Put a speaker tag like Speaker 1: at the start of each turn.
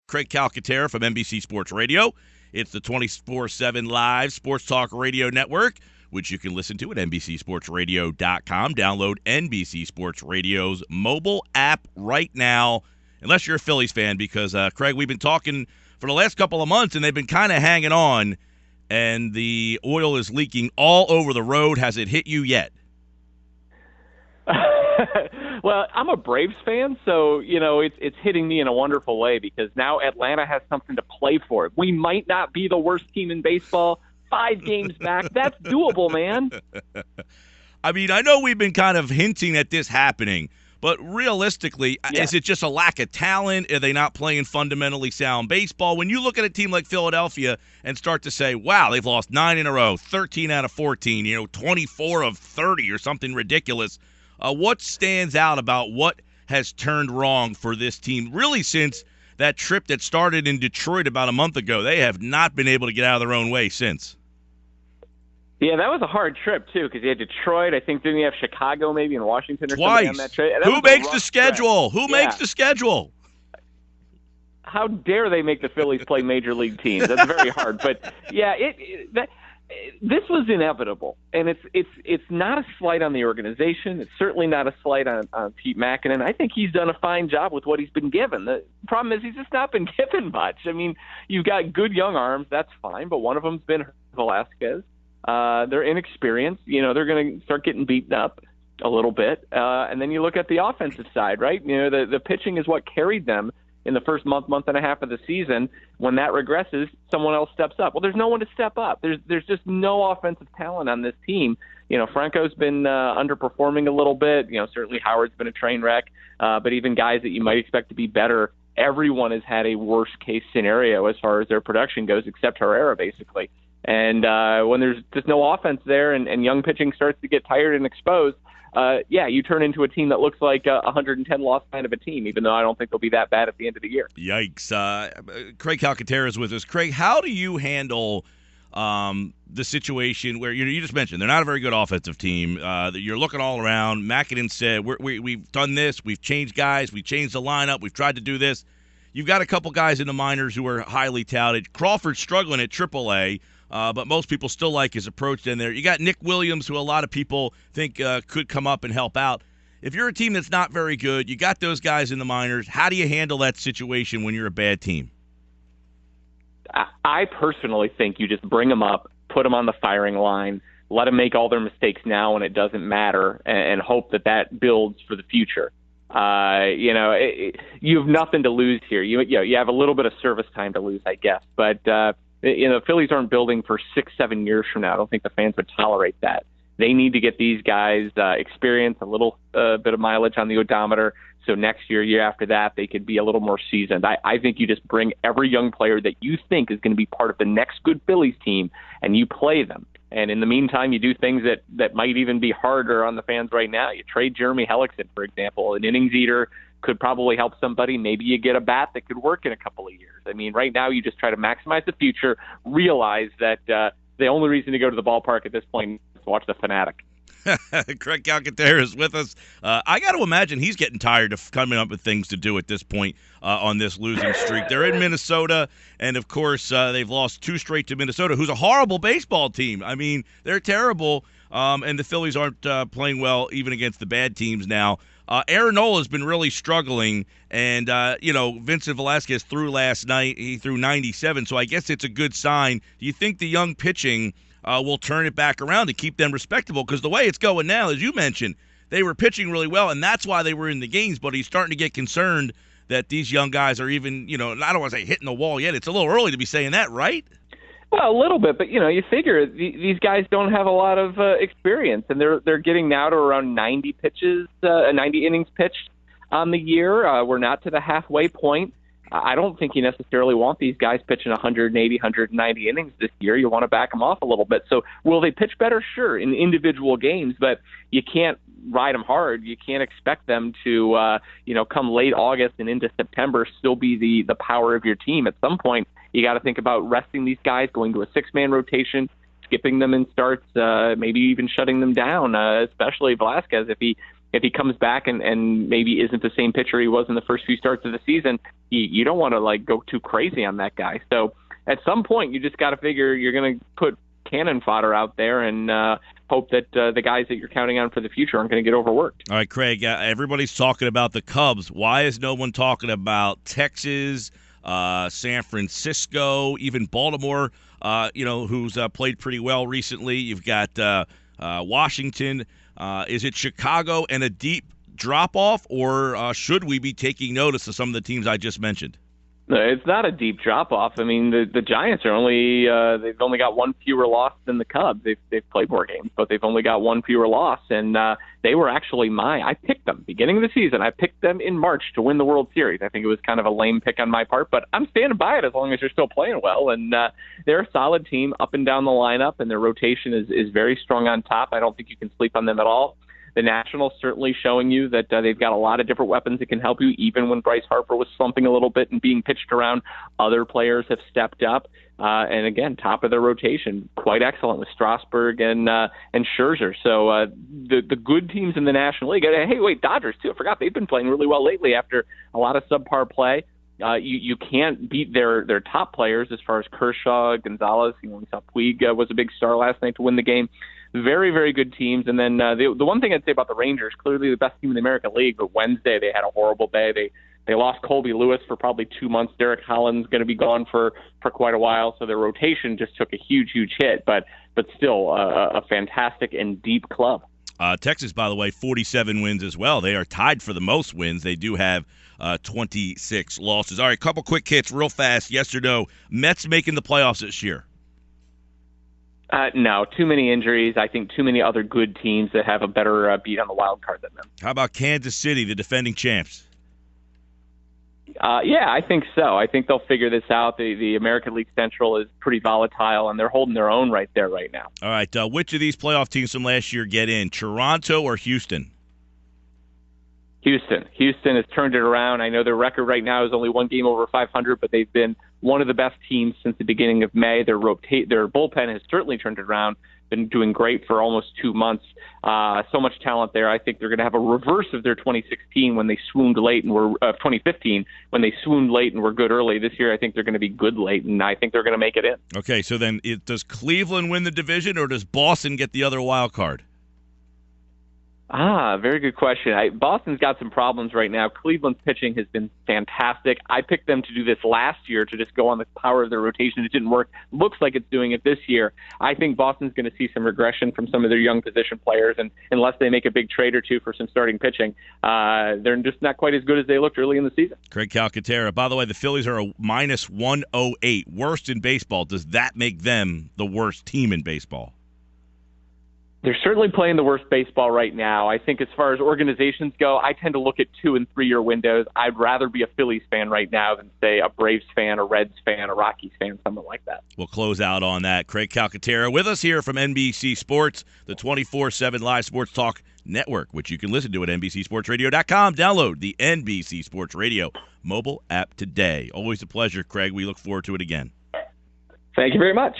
Speaker 1: Craig Calcaterra from NBC Sports Radio. It's the 24/7 live sports talk radio network, which you can listen to at NBCSportsRadio.com. Download NBC Sports Radio's mobile app right now, unless you're a Phillies fan, because, Craig, we've been talking for the last couple of months, and they've been kind of hanging on, and the oil is leaking all over the road. Has it hit you yet?
Speaker 2: Well, I'm a Braves fan, so, it's hitting me in a wonderful way because now Atlanta has something to play for. We might not be the worst team in baseball. 5 games back. That's doable, man.
Speaker 1: I mean, I know we've been kind of hinting at this happening, but realistically, Is it just a lack of talent? Are they not playing fundamentally sound baseball? When you look at a team like Philadelphia and start to say, wow, they've lost 9 in a row, 13 out of 14, 24 of 30 or something ridiculous. What stands out about what has turned wrong for this team really since that trip that started in Detroit about a month ago? They have not been able to get out of their own way since.
Speaker 2: Yeah, that was a hard trip, too, because you had Detroit. I think, didn't you have Chicago maybe and Washington or
Speaker 1: Twice.
Speaker 2: something on that trip?
Speaker 1: Who makes the schedule? Who makes the schedule?
Speaker 2: How dare they make the Phillies play major league teams? That's very hard. But, yeah, this was inevitable, and it's not a slight on the organization. It's certainly not a slight on Pete Mackinnon. I think he's done a fine job with what he's been given. The problem is he's just not been given much. I mean, you've got good young arms, that's fine, but one of them's been Velasquez. They're inexperienced. They're going to start getting beaten up a little bit. And then you look at the offensive side, right? The pitching is what carried them in the first month and a half of the season. When that regresses, someone else steps up. Well, there's no one to step up. There's just no offensive talent on this team. Franco's been underperforming a little bit. Certainly Howard's been a train wreck. But even guys that you might expect to be better, everyone has had a worst-case scenario as far as their production goes, except Herrera, basically. And when there's just no offense there and young pitching starts to get tired and exposed, you turn into a team that looks like a 110-loss kind of a team, even though I don't think they'll be that bad at the end of the year.
Speaker 1: Yikes. Craig Calcaterra is with us. Craig, how do you handle the situation where you just mentioned they're not a very good offensive team? You're looking all around. Mackinnon said, we've done this. We've changed guys. We've changed the lineup. We've tried to do this. You've got a couple guys in the minors who are highly touted. Crawford's struggling at AAA. But most people still like his approach in there. You got Nick Williams, who a lot of people think could come up and help out. If you're a team that's not very good, you got those guys in the minors. How do you handle that situation when you're a bad team?
Speaker 2: I personally think you just bring them up, put them on the firing line, let them make all their mistakes now when it doesn't matter, and hope that builds for the future. You have nothing to lose here. You have a little bit of service time to lose, I guess, but the Phillies aren't building for 6-7 years from now. I don't think the fans would tolerate that. They need to get these guys experience, a little bit of mileage on the odometer, so next year after that, they could be a little more seasoned. I think you just bring every young player that you think is going to be part of the next good Phillies team, and you play them. And in the meantime, you do things that might even be harder on the fans right now. You trade Jeremy Hellickson, for example, an innings eater, could probably help somebody. Maybe you get a bat that could work in a couple of years. I mean, right now you just try to maximize the future, realize that the only reason to go to the ballpark at this point is to watch the Fanatic.
Speaker 1: Craig Calcaterra is with us. I got to imagine he's getting tired of coming up with things to do at this point on this losing streak. They're in Minnesota, and, of course, they've lost 2 straight to Minnesota, who's a horrible baseball team. I mean, they're terrible, and the Phillies aren't playing well even against the bad teams now. Aaron Nola has been really struggling, and, Vincent Velasquez threw last night. He threw 97, so I guess it's a good sign. Do you think the young pitching will turn it back around to keep them respectable? Because the way it's going now, as you mentioned, they were pitching really well, and that's why they were in the games, but he's starting to get concerned that these young guys are even, I don't want to say hitting the wall yet. It's a little early to be saying that, right?
Speaker 2: Well, a little bit, but you figure these guys don't have a lot of experience, and they're getting now to around 90 innings pitched on the year. We're not to the halfway point. I don't think you necessarily want these guys pitching 180, 190 innings this year. You want to back them off a little bit. So will they pitch better? Sure, in individual games, but you can't ride them hard. You can't expect them to, come late August and into September still be the power of your team. At some point, you got to think about resting these guys, going to a 6-man rotation, skipping them in starts, maybe even shutting them down, especially Velasquez if he if he comes back and maybe isn't the same pitcher he was in the first few starts of the season, you don't want to like go too crazy on that guy. So at some point, you just got to figure you're going to put cannon fodder out there and hope that the guys that you're counting on for the future aren't going to get overworked.
Speaker 1: All right, Craig, everybody's talking about the Cubs. Why is no one talking about Texas, San Francisco, even Baltimore, who's played pretty well recently? You've got Washington. Is it Chicago and a deep drop-off, or should we be taking notice of some of the teams I just mentioned?
Speaker 2: It's not a deep drop-off. I mean, the Giants are they've only got one fewer loss than the Cubs. They've played more games, but they've only got one fewer loss, and they were actually I picked them beginning of the season. I picked them in March to win the World Series. I think it was kind of a lame pick on my part, but I'm standing by it as long as they're still playing well, and they're a solid team up and down the lineup, and their rotation is very strong on top. I don't think you can sleep on them at all. The Nationals certainly showing you that they've got a lot of different weapons that can help you. Even when Bryce Harper was slumping a little bit and being pitched around, other players have stepped up. And again, top of their rotation, quite excellent with Strasburg and Scherzer. So the good teams in the National League. Hey, wait, Dodgers too. I forgot they've been playing really well lately after a lot of subpar play. You can't beat their top players as far as Kershaw, Gonzalez. We saw Puig was a big star last night to win the game. Very, very good teams. And then the one thing I'd say about the Rangers, clearly the best team in the American League, but Wednesday they had a horrible day. They lost Colby Lewis for probably 2 months. Derek Holland's going to be gone for quite a while, so their rotation just took a huge, huge hit, but still a fantastic and deep club.
Speaker 1: Texas, by the way, 47 wins as well. They are tied for the most wins. They do have 26 losses. All right, couple quick hits real fast. Yes or no, Mets making the playoffs this year?
Speaker 2: No, too many injuries. I think too many other good teams that have a better beat on the wild card than them.
Speaker 1: How about Kansas City, the defending champs?
Speaker 2: Yeah, I think so. I think they'll figure this out. The American League Central is pretty volatile, and they're holding their own right there right now.
Speaker 1: All right, which of these playoff teams from last year get in, Toronto or Houston?
Speaker 2: Houston has turned it around. I know their record right now is only one game over 500, but they've been one of the best teams since the beginning of May. Their bullpen has certainly turned it around. Been doing great for almost 2 months. So much talent there. I think they're going to have a reverse of their 2016 when they swooned late and were 2015 when they swooned late and were good early. This year, I think they're going to be good late, and I think they're going to make it in.
Speaker 1: Okay, so then does Cleveland win the division, or does Boston get the other wild card?
Speaker 2: Very good question. Boston's got some problems right now. Cleveland's pitching has been fantastic. I picked them to do this last year to just go on the power of their rotation. It didn't work. Looks like it's doing it this year. I think Boston's going to see some regression from some of their young position players, and unless they make a big trade or two for some starting pitching, they're just not quite as good as they looked early in the season.
Speaker 1: Craig Calcaterra. By the way, the Phillies are a minus 108, worst in baseball. Does that make them the worst team in baseball?
Speaker 2: They're certainly playing the worst baseball right now. I think as far as organizations go, I tend to look at 2- and 3-year windows. I'd rather be a Phillies fan right now than, say, a Braves fan, a Reds fan, a Rockies fan, something like that.
Speaker 1: We'll close out on that. Craig Calcaterra with us here from NBC Sports, the 24/7 live sports talk network, which you can listen to at NBCSportsRadio.com. Download the NBC Sports Radio mobile app today. Always a pleasure, Craig. We look forward to it again.
Speaker 2: Thank you very much.